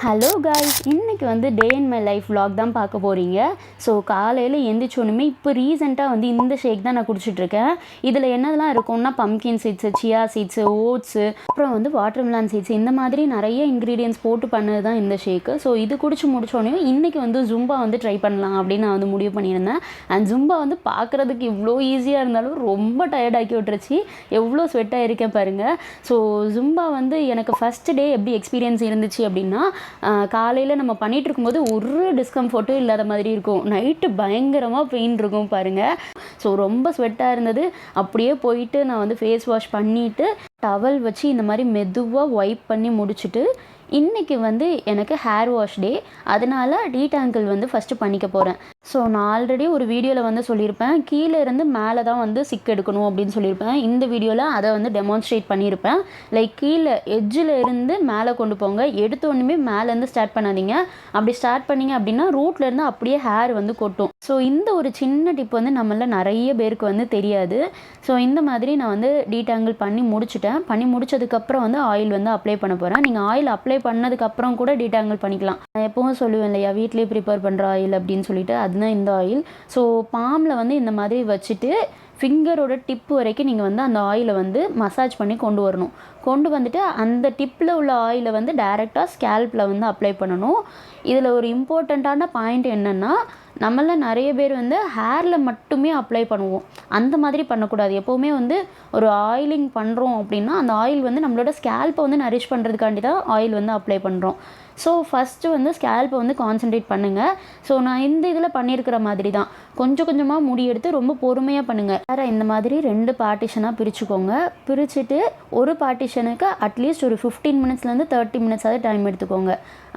Hello guys, இன்றைக்கி வந்து டே in my life vlog தான் பார்க்க போகிறீங்க. ஸோ காலையில் எந்திரிச்சோன்னுமே இப்போ ரீசெண்டாக வந்து இந்த ஷேக் தான் நான் குடிச்சிட்ருக்கேன். இதில் என்னதெல்லாம் இருக்கும்னா pumpkin seeds, chia seeds, oats, அப்புறம் வந்து வாட்டர்மெலான் சீட்ஸ், இந்த மாதிரி நிறைய இன்க்ரீடியன்ஸ் போட்டு பண்ணது தான் இந்த ஷேக்கு. ஸோ இது குடிச்சு முடிச்சோடனே இன்றைக்கி வந்து ஜும்பா வந்து ட்ரை பண்ணலாம் அப்படின்னு நான் வந்து முடிவு பண்ணியிருந்தேன். அண்ட் ஜும்பா வந்து பார்க்குறதுக்கு இவ்வளோ ஈஸியாக இருந்தாலும் ரொம்ப டயர்டாக்கி விட்டுருச்சு. எவ்வளோ ஸ்வெட் ஆகிருக்கேன் பாருங்கள். ஸோ ஜும்பா வந்து எனக்கு ஃபஸ்ட்டு டே எப்படி எக்ஸ்பீரியன்ஸ் இருந்துச்சு அப்படின்னா, காலையில் நம்ம பண்ணிகிட்டு இருக்கும்போது ஒரு டிஸ்கம்ஃபர்ட்டும் இல்லாத மாதிரி இருக்கும். நைட்டு பயங்கரமாக பெயின் இருக்கும் பாருங்கள். ஸோ ரொம்ப ஸ்வெட்டாக இருந்தது. அப்படியே போயிட்டு நான் வந்து ஃபேஸ் வாஷ் பண்ணிவிட்டு டவல் வச்சு இந்த மாதிரி மெதுவாக வைப் பண்ணி முடிச்சுட்டு, இன்றைக்கி வந்து எனக்கு ஹேர் வாஷ் டே. அதனால் டீடாங்கிள் வந்து ஃபஸ்ட்டு பண்ணிக்க போகிறேன். ஸோ நான் ஆல்ரெடி ஒரு வீடியோவில் வந்து சொல்லியிருப்பேன், கீழே இருந்து மேலே தான் வந்து சிக் எடுக்கணும் அப்படின்னு சொல்லியிருப்பேன். இந்த வீடியோவில் அதை வந்து டெமான்ஸ்ட்ரேட் பண்ணியிருப்பேன். லைக் கீழே எட்ஜில் இருந்து மேலே கொண்டு போங்க. எடுத்தோன்னுமே மேலேருந்து ஸ்டார்ட் பண்ணாதீங்க. அப்படி ஸ்டார்ட் பண்ணிங்க அப்படின்னா ரூட்லேருந்து அப்படியே ஹேர் வந்து கொட்டும். ஸோ இந்த ஒரு சின்ன டிப் வந்து நம்மள நிறைய பேருக்கு வந்து தெரியாது. ஸோ இந்த மாதிரி நான் வந்து டீடாங்கிள் பண்ணி முடிச்சுட்டேன். பண்ணி முடிச்சதுக்கப்புறம் வந்து ஆயில் வந்து அப்ளை பண்ண போகிறேன். நீங்கள் ஆயில் அப்ளை பண்ணதுக்கப்புறம் கூட டீடாங்கிள் பண்ணிக்கலாம். நான் எப்பவும் சொல்லுவேன் இல்லையா, வீட்டிலே ப்ரிப்பேர் பண்ணுற ஆயில் அப்படின்னு சொல்லிட்டு, அதுதான் இந்த ஆயில். ஸோ பாமில் வந்து இந்த மாதிரி வச்சுட்டு ஃபிங்கரோட டிப்பு வரைக்கும் நீங்கள் வந்து அந்த ஆயிலை வந்து மசாஜ் பண்ணி கொண்டு வரணும். கொண்டு வந்துட்டு அந்த டிப்பில் உள்ள ஆயிலை வந்து டைரெக்டாக ஸ்கேல்பில் வந்து அப்ளை பண்ணணும். இதில் ஒரு இம்பார்ட்டண்ட்டான பாயிண்ட் என்னென்னா, நம்மள நிறைய பேர் வந்து ஹேரில் மட்டுமே அப்ளை பண்ணுவோம். அந்த மாதிரி பண்ணக்கூடாது. எப்போவுமே வந்து ஒரு ஆயிலிங் பண்ணுறோம் அப்படின்னா அந்த ஆயில் வந்து நம்மளோட ஸ்கேல்ப்பை வந்து நரிஷ் பண்ணுறதுக்காண்டி தான் ஆயில் வந்து அப்ளை பண்ணுறோம். ஸோ ஃபஸ்ட்டு வந்து ஸ்கேல்ப்பை வந்து கான்சன்ட்ரேட் பண்ணுங்கள். ஸோ நான் இந்த இதில் பண்ணியிருக்கிற மாதிரி தான் கொஞ்சம் கொஞ்சமாக முடி எடுத்து ரொம்ப பொறுமையாக பண்ணுங்கள். வேறு இந்த மாதிரி 2 பார்ட்டிஷனாக பிரிச்சுக்கோங்க. பிரிச்சுட்டு ஒரு பார்ட்டிஷனுக்கு அட்லீஸ்ட் ஒரு 15 மினிட்ஸ்லேருந்து 30 மினிட்ஸாவது டைம் எடுத்துக்கோங்க.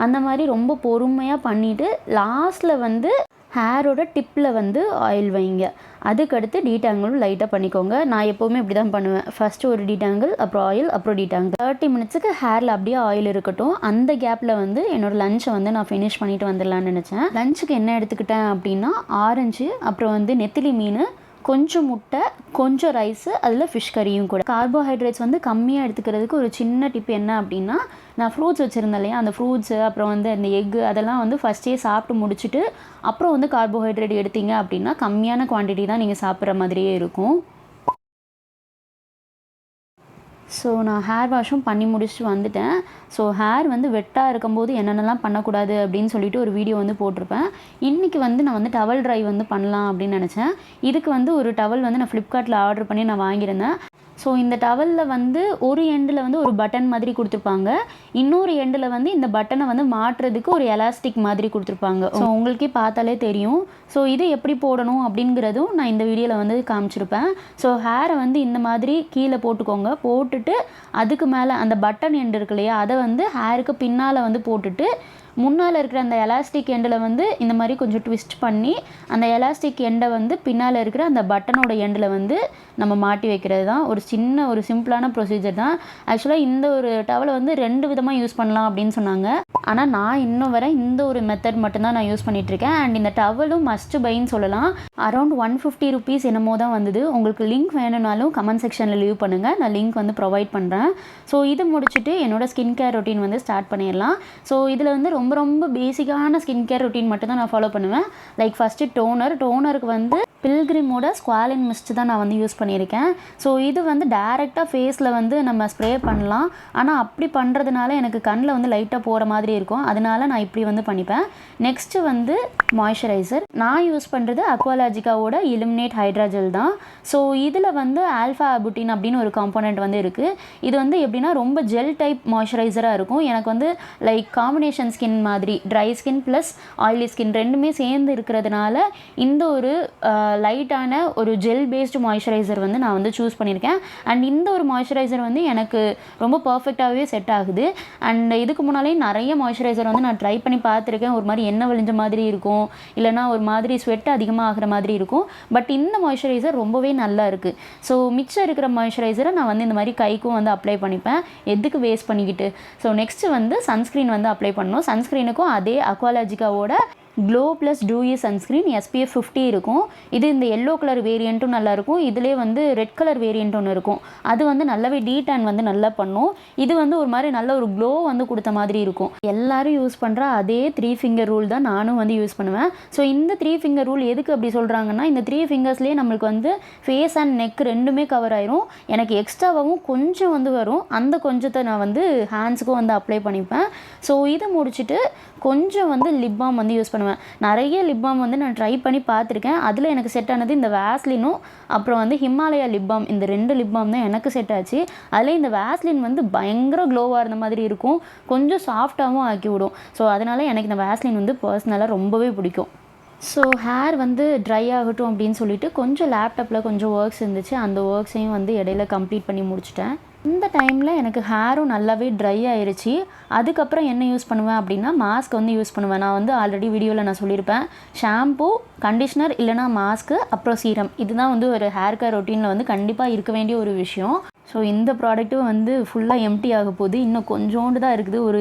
அந்த மாதிரி ரொம்ப பொறுமையாக பண்ணிவிட்டு லாஸ்ட்டில் வந்து ஹேரோட டிப்பில் வந்து ஆயில் வைங்க. அதுக்கடுத்து டீடாங்கிளும் லைட்டாக பண்ணிக்கோங்க. நான் எப்போவுமே இப்படி தான் பண்ணுவேன். ஃபஸ்ட்டு ஒரு டீடாங்கிள், அப்புறம் ஆயில், அப்புறம் டீடாங்கிள். 30 மினிட்ஸுக்கு ஹேரில் அப்படியே ஆயில் இருக்கட்டும். அந்த கேப்பில் வந்து என்னோடய லஞ்சை வந்து நான் ஃபினிஷ் பண்ணிவிட்டு வந்துடலான்னு நினச்சேன். லஞ்சுக்கு என்ன எடுத்துக்கிட்டேன் அப்படின்னா, ஆரஞ்சு, அப்புறம் வந்து நெத்திலி மீன், கொஞ்சம் முட்டை, கொஞ்சம் ரைஸு, அதில் ஃபிஷ் கறியும் கூட. கார்போஹைட்ரேட்ஸ் வந்து கம்மியாக எடுத்துக்கிறதுக்கு ஒரு சின்ன டிப் என்ன அப்படின்னா, நான் ஃப்ரூட்ஸ் வச்சுருந்தேன் இல்லையா, அந்த ஃப்ரூட்ஸு அப்புறம் வந்து அந்த எக்கு அதெல்லாம் வந்து ஃபஸ்ட்டே சாப்பிட்டு முடிச்சுட்டு அப்புறம் வந்து கார்போஹைட்ரேட் எடுத்தீங்க அப்படின்னா கம்மியான குவான்டிட்டி தான் நீங்கள் சாப்பிட்ற மாதிரியே இருக்கும். ஸோ நான் ஹேர் வாஷும் பண்ணி முடிச்சுட்டு வந்துட்டேன். ஸோ ஹேர் வந்து வெட்டாக இருக்கும்போது என்னென்னலாம் பண்ணக்கூடாது அப்படின்னு சொல்லிட்டு ஒரு வீடியோ வந்து போட்டிருப்பேன். இன்றைக்கி வந்து நான் வந்து டவல் ட்ரை வந்து பண்ணலாம் அப்படின்னு நினச்சேன். இதுக்கு வந்து ஒரு டவல் வந்து நான் ஃப்ளிப்கார்ட்டில் ஆர்டர் பண்ணி நான் வாங்கியிருந்தேன். ஸோ இந்த டவலில் வந்து ஒரு எண்டில் வந்து ஒரு பட்டன் மாதிரி கொடுத்துருப்பாங்க. இன்னொரு எண்டில் வந்து இந்த பட்டனை வந்து மாட்டுறதுக்கு ஒரு எலாஸ்டிக் மாதிரி கொடுத்துருப்பாங்க. ஸோ உங்களுக்கே பார்த்தாலே தெரியும். ஸோ இது எப்படி போடணும் அப்படிங்கிறதும் நான் இந்த வீடியோவில் வந்து காமிச்சிருப்பேன். ஸோ ஹேரை வந்து இந்த மாதிரி கீழே போட்டுக்கோங்க. போட்டுட்டு அதுக்கு மேலே அந்த பட்டன் எண்டு இருக்கு இல்லையா, அதை வந்து ஹேருக்கு பின்னால் வந்து போட்டுட்டு முன்னால் இருக்கிற அந்த எலாஸ்டிக் எண்டில் வந்து இந்த மாதிரி கொஞ்சம் ட்விஸ்ட் பண்ணி அந்த எலாஸ்டிக் எண்டை வந்து பின்னால் இருக்கிற அந்த பட்டனோட எண்டில் வந்து நம்ம மாட்டி வைக்கிறது தான். ஒரு சிம்பிளான ப்ரொசீஜர் தான். ஆக்சுவலாக இந்த ஒரு டவலை வந்து 2 விதமாக யூஸ் பண்ணலாம் அப்படின்னு சொன்னாங்க. ஆனால் நான் இன்னும் வரை இந்த ஒரு மெத்தட் மட்டும்தான் நான் யூஸ் பண்ணிகிட்ருக்கேன். அண்ட் இந்த டவலும் மஸ்ட் பைன்னு சொல்லலாம். அரௌண்ட் 150 ருபீஸ் என்னமோ தான் வந்தது. உங்களுக்கு லிங்க் வேணும்னாலும் கமெண்ட் செக்ஷனில் லீவ் பண்ணுங்கள். நான் லிங்க் வந்து ப்ரொவைட் பண்ணுறேன். ஸோ இது முடிச்சுட்டு என்னோடய ஸ்கின் கேர் ரொட்டீன் வந்து ஸ்டார்ட் பண்ணிடலாம். ஸோ இதில் வந்து ரொம்ப ரொம்ப பேசிக்கான ஸ்கின் கேர் ரொட்டீன் மட்டும் தான் நான் ஃபாலோ பண்ணுவேன். லைக் ஃபஸ்ட்டு டோனருக்கு வந்து பில்கிரிமோட ஸ்குவாலின் மிஸ்ட் தான் நான் வந்து யூஸ் பண்ணியிருக்கேன். ஸோ இது வந்து டைரெக்டாக ஃபேஸில் வந்து நம்ம ஸ்ப்ரே பண்ணலாம். ஆனால் அப்படி பண்ணுறதுனால எனக்கு கண்ணில் வந்து லைட்டாக போகிற மாதிரி இருக்கும். அதனால நான் இப்படி வந்து பண்ணிப்பேன். நெக்ஸ்ட்டு வந்து மாய்ஸ்சரைசர். நான் யூஸ் பண்ணுறது அக்வாலாஜிக்காவோட இலுமினேட் ஹைட்ரா ஜெல் தான். ஸோ இதில் வந்து ஆல்ஃபா அபுட்டின் அப்படின்னு ஒரு காம்போனன்ட் வந்து இருக்குது. இது வந்து எப்படின்னா ரொம்ப ஜெல் டைப் மாய்ஸ்சரைசராக இருக்கும். எனக்கு வந்து லைக் காம்பினேஷன் ஸ்கின் மாதிரி dry skin plus oily skin ரெண்டுமே சேர்ந்து இருக்கிறதுனால இந்த ஒரு லைட்டான ஒரு ஜெல் பேஸ்டு மாய்ஸ்சரைசர் வந்து நான் வந்து சூஸ் பண்ணியிருக்கேன். அண்ட் இந்த ஒரு மாய்ஸ்சரைசர் வந்து எனக்கு ரொம்ப பர்ஃபெக்டாகவே செட் ஆகுது. அண்ட் இதுக்கு முன்னாலே நிறைய மாய்ஸ்சரைசர் வந்து நான் ட்ரை பண்ணி பார்த்துருக்கேன். ஒரு மாதிரி எண்ணெய் வழிஞ்ச மாதிரி இருக்கும், இல்லைனா ஒரு மாதிரி ஸ்வெட் அதிகமாக ஆகிற மாதிரி இருக்கும். பட் இந்த மாய்ஸ்சரைசர் ரொம்பவே நல்லா இருக்குது. ஸோ மிச்சம் இருக்கிற மாய்ஸ்சரைசரை நான் வந்து இந்த மாதிரி கைக்கும் வந்து அப்ளை பண்ணிப்பேன். எதுக்கு வேஸ்ட் பண்ணிக்கிட்டு. ஸோ நெக்ஸ்ட்டு வந்து சன்ஸ்க்ரீன் வந்து அப்ளை பண்ணணும். சன்ஸ்க்ரீனுக்கும் அதே அக்வாலாஜிக்காவோட glow plus dewy sunscreen SPF 50 இருக்கும். இது இந்த எல்லோ கலர் வேரியண்ட்டும் நல்லாயிருக்கும். இதிலே வந்து ரெட் கலர் வேரியண்ட் ஒன்று இருக்கும். அது வந்து நல்லாவே டீடான் வந்து நல்லா பண்ணும். இது வந்து ஒரு மாதிரி நல்ல ஒரு க்ளோ வந்து கொடுத்த மாதிரி இருக்கும். எல்லாரும் யூஸ் பண்ணுற அதே 3 ஃபிங்கர் ரூல் தான் நானும் வந்து யூஸ் பண்ணுவேன். ஸோ இந்த 3 ஃபிங்கர் ரூல் எதுக்கு அப்படி சொல்கிறாங்கன்னா, இந்த 3 ஃபிங்கர்ஸ்லேயே நம்மளுக்கு வந்து ஃபேஸ் அண்ட் நெக் ரெண்டுமே கவர் ஆயிரும். எனக்கு எக்ஸ்ட்ராவாகவும் கொஞ்சம் வந்து வரும். அந்த கொஞ்சத்தை நான் வந்து ஹேண்ட்ஸுக்கும் வந்து அப்ளை பண்ணிப்பேன். ஸோ இதை முடிச்சுட்டு கொஞ்சம் வந்து லிப் பாம் வந்து யூஸ் பண்ணுவேன். நிறைய லிப் பாம் வந்து நான் ட்ரை பண்ணி பார்த்துருக்கேன். அதில் எனக்கு செட் ஆனது இந்த வேஸ்லினும் அப்புறம் வந்து ஹிமாலயா லிப் பாம். இந்த 2 லிப் பாம் தான் எனக்கு செட் ஆச்சு. அதில் இந்த வேஸ்லின் வந்து பயங்கர க்ளோவாக இருந்த மாதிரி இருக்கும், கொஞ்சம் சாஃப்டாகவும் ஆக்கி விடும். ஸோ அதனால் எனக்கு இந்த வேஸ்லின் வந்து பர்சனலாக ரொம்பவே பிடிக்கும். ஸோ ஹேர் வந்து ட்ரை ஆகட்டும் அப்படின்னு சொல்லிட்டு கொஞ்சம் லேப்டாப்பில் கொஞ்சம் ஒர்க்ஸ் இருந்துச்சு. அந்த ஒர்க்ஸையும் வந்து இடையில கம்ப்ளீட் பண்ணி முடிச்சிட்டேன். இந்த டைமில் எனக்கு ஹேரும் நல்லாவே ட்ரை ஆயிடுச்சு. அதுக்கப்புறம் என்ன யூஸ் பண்ணுவேன் அப்படின்னா, மாஸ்க் வந்து யூஸ் பண்ணுவேன். நான் வந்து ஆல்ரெடி வீடியோவில் நான் சொல்லியிருப்பேன், ஷாம்பூ, கண்டிஷ்னர் இல்லைனா மாஸ்க்கு, அப்புறம் சீரம். இதுதான் வந்து ஒரு ஹேர் கேர் ரொட்டீனில் வந்து கண்டிப்பாக இருக்க வேண்டிய ஒரு விஷயம். ஸோ இந்த ப்ராடக்ட்டும் வந்து ஃபுல்லாக எம்டி ஆக போகுது. இன்னும் கொஞ்சோண்டு தான் இருக்குது. ஒரு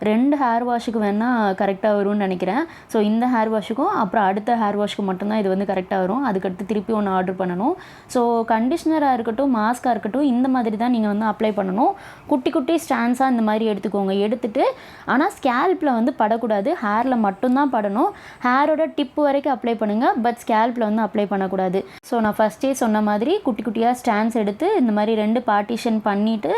2 ஹேர் வாஷுக்கு வேணால் கரெக்டாக வரும்னு நினைக்கிறேன். ஸோ இந்த ஹேர் வாஷுக்கும் அப்புறம் அடுத்த ஹேர் வாஷுக்கு மட்டும்தான் இது வந்து கரெக்டாக வரும். அதுக்கடுத்து திருப்பி ஒன்று ஆர்டர் பண்ணணும். ஸோ கண்டிஷ்னராக இருக்கட்டும், மாஸ்க்காக இருக்கட்டும், இந்த மாதிரி தான் நீங்கள் வந்து அப்ளை பண்ணணும். குட்டி குட்டி ஸ்டாண்ட்ஸாக இந்த மாதிரி எடுத்துக்கோங்க. எடுத்துகிட்டு ஆனால் ஸ்கேல்பில் வந்து படக்கூடாது, ஹேரில் மட்டும்தான் படணும். ஹேரோட டிப்பு வரைக்கும் அப்ளை பண்ணுங்கள், பட் ஸ்கேல்பில் வந்து அப்ளை பண்ணக்கூடாது. ஸோ நான் ஃபஸ்ட்டே சொன்ன மாதிரி குட்டி குட்டியாக ஸ்டாண்ட்ஸ் எடுத்து இந்த மாதிரி 2 பார்ட்டிஷன் பண்ணிவிட்டு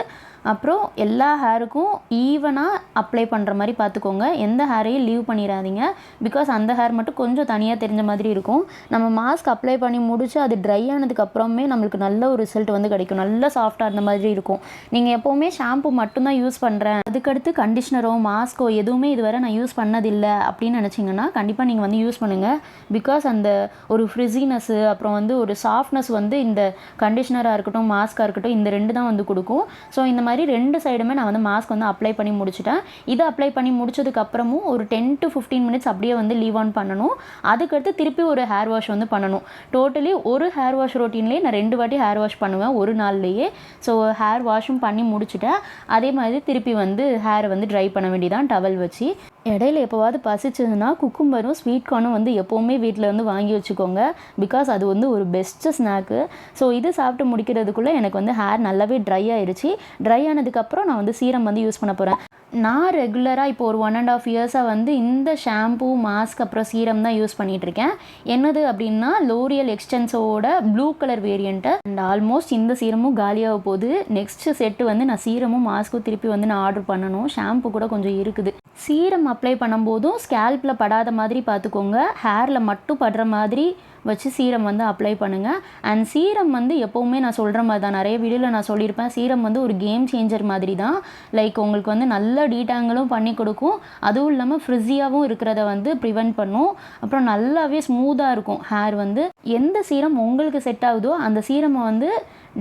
அப்புறம் எல்லா ஹேருக்கும் ஈவனாக அப்ளை பண்ணுற மாதிரி பார்த்துக்கோங்க. எந்த ஹேரையும் லீவ் பண்ணிடாதீங்க. பிகாஸ் அந்த ஹேர் மட்டும் கொஞ்சம் தனியாக தெரிஞ்ச மாதிரி இருக்கும். நம்ம மாஸ்க் அப்ளை பண்ணி முடிச்சு அது ட்ரை ஆனதுக்கப்புறமே நம்மளுக்கு நல்ல ஒரு ரிசல்ட் வந்து கிடைக்கும். நல்ல சாஃப்டாக இருந்த மாதிரி இருக்கும். நீங்கள் எப்போவுமே ஷாம்பு மட்டும்தான் யூஸ் பண்ணுறேன், அதுக்கடுத்து கண்டிஷ்னரோ மாஸ்க்கோ எதுவுமே இதுவரை நான் யூஸ் பண்ணதில்லை அப்படின்னு நினச்சிங்கன்னா கண்டிப்பாக நீங்கள் வந்து யூஸ் பண்ணுங்கள். பிகாஸ் அந்த ஒரு ஃப்ரிஸினஸ்ஸு அப்புறம் வந்து ஒரு சாஃப்ட்னஸ் வந்து இந்த கண்டிஷ்னராக இருக்கட்டும், மாஸ்க்காக இருக்கட்டும், இந்த 2 தான் வந்து கொடுக்கும். ஸோ இந்த மாதிரி 2 சைடுமே நான் வந்து மாஸ்க் வந்து அப்ளை பண்ணி முடிச்சிட்டேன். இதை அப்ளை பண்ணி முடிச்சதுக்கப்புறமும் ஒரு 10 to 15 மினிட்ஸ் அப்படியே வந்து லீவ் ஆன் பண்ணணும். அதுக்கடுத்து திருப்பி ஒரு ஹேர் வாஷ் வந்து பண்ணணும். டோட்டலி ஒரு ஹேர் வாஷ் ரொட்டீன்லேயே நான் 2 வாட்டி ஹேர் வாஷ் பண்ணுவேன் ஒரு நாள்லேயே. ஸோ ஹேர் வாஷும் பண்ணி முடிச்சுட்டேன். அதே மாதிரி திருப்பி வந்து ஹேரை வந்து ட்ரை பண்ண வேண்டியதான் டவல் வச்சு. இடையில எப்போவாவது பசிச்சதுன்னா குக்கும்பரும் ஸ்வீட் கார்னும் வந்து எப்போவுமே வீட்டில் வந்து வாங்கி வச்சுக்கோங்க. பிகாஸ் அது வந்து ஒரு பெஸ்ட்டு ஸ்நாக்கு. ஸோ இது சாப்பிட்டு முடிக்கிறதுக்குள்ளே எனக்கு வந்து ஹேர் நல்லாவே ட்ரை ஆயிடுச்சு. ட்ரை ஆனதுக்கப்புறம் நான் வந்து சீரம் வந்து யூஸ் பண்ண போகிறேன். நான் ரெகுலராக இப்போ ஒரு 1.5 இயர்ஸாக வந்து இந்த ஷாம்பூ, மாஸ்க் அப்புறம் சீரம் தான் யூஸ் பண்ணிகிட்ருக்கேன். என்னது அப்படின்னா லோரியல் எக்ஸ்டென்ஸோட blue colour variant. And almost இந்த சீரமும் காலியாக போகுது. நெக்ஸ்ட் செட்டு வந்து நான் சீரமும் மாஸ்க்கும் திருப்பி வந்து நான் ஆர்டர் பண்ணணும். ஷாம்பு கூட கொஞ்சம் இருக்குது. சீரம் அப்ளை பண்ணும்போதும் ஸ்கேல்பில் படாத மாதிரி பார்த்துக்கோங்க. ஹேரில் மட்டும் படுற மாதிரி வச்சு சீரம் வந்து அப்ளை பண்ணுங்கள். அண்ட் சீரம் வந்து எப்போவுமே நான் சொல்கிற மாதிரி தான், நிறைய வீடியோவில் நான் சொல்லியிருப்பேன், சீரம் வந்து ஒரு கேம் சேஞ்சர் மாதிரி தான். லைக் உங்களுக்கு வந்து நல்ல டீடாங்கிளும் பண்ணி கொடுக்கும், அதுவும் இல்லாமல் ஃப்ரிஸியாகவும் இருக்கிறத வந்து ப்ரிவெண்ட் பண்ணும். அப்புறம் நல்லாவே ஸ்மூத்தாக இருக்கும் ஹேர் வந்து. எந்த சீரம் உங்களுக்கு செட் ஆகுதோ அந்த சீரமை வந்து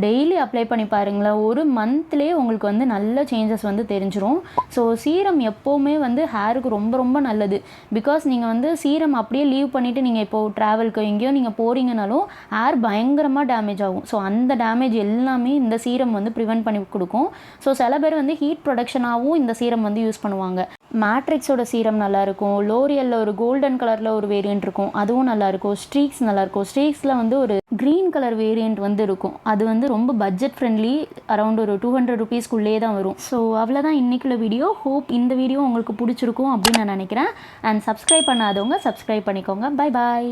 டெய்லி அப்ளை பண்ணி பாருங்களேன். ஒரு மந்த்லேயே உங்களுக்கு வந்து நல்ல சேஞ்சஸ் வந்து தெரிஞ்சிடும். ஸோ சீரம் எப்போவுமே வந்து ஹேருக்கு ரொம்ப ரொம்ப நல்லது. பிகாஸ் நீங்கள் வந்து சீரம் அப்படியே லீவ் பண்ணிவிட்டு நீங்கள் இப்போது ட்ராவலுக்கு எங்கேயோ நீங்கள் போகிறீங்கனாலும் ஹேர் பயங்கரமாக டேமேஜ் ஆகும். ஸோ அந்த டேமேஜ் எல்லாமே இந்த சீரம் வந்து ப்ரிவெண்ட் பண்ணி கொடுக்கும். ஸோ சில பேர் வந்து ஹீட் ப்ரொடக்ஷனாகவும் இந்த சீரம் வந்து யூஸ் பண்ணுவாங்க. மேட்ரிக்ஸோட சீரம் நல்லாயிருக்கும். லோரியலில் ஒரு கோல்டன் கலரில் ஒரு வேரியண்ட் இருக்கும், அதுவும் நல்லாயிருக்கும். ஸ்ட்ரீக்ஸ் நல்லாயிருக்கும். ஸ்ட்ரீக்ஸில் வந்து ஒரு க்ரீன் கலர் வேரியண்ட் வந்து இருக்கும். அது வந்து ரொம்ப பட்ஜெட் ஃப்ரெண்ட்லி, அரௌண்ட் ஒரு 200 ருபீஸ்க்குள்ளே தான் வரும். ஸோ அவ்வளோதான் இன்றைக்குள்ள வீடியோ. ஹோப் இந்த வீடியோ உங்களுக்கு பிடிச்சிருக்கும் அப்படின்னு நான் நினைக்கிறேன். அண்ட் சப்ஸ்கிரைப் பண்ணாதவங்க சப்ஸ்கிரைப் பண்ணிக்கோங்க. Bye bye.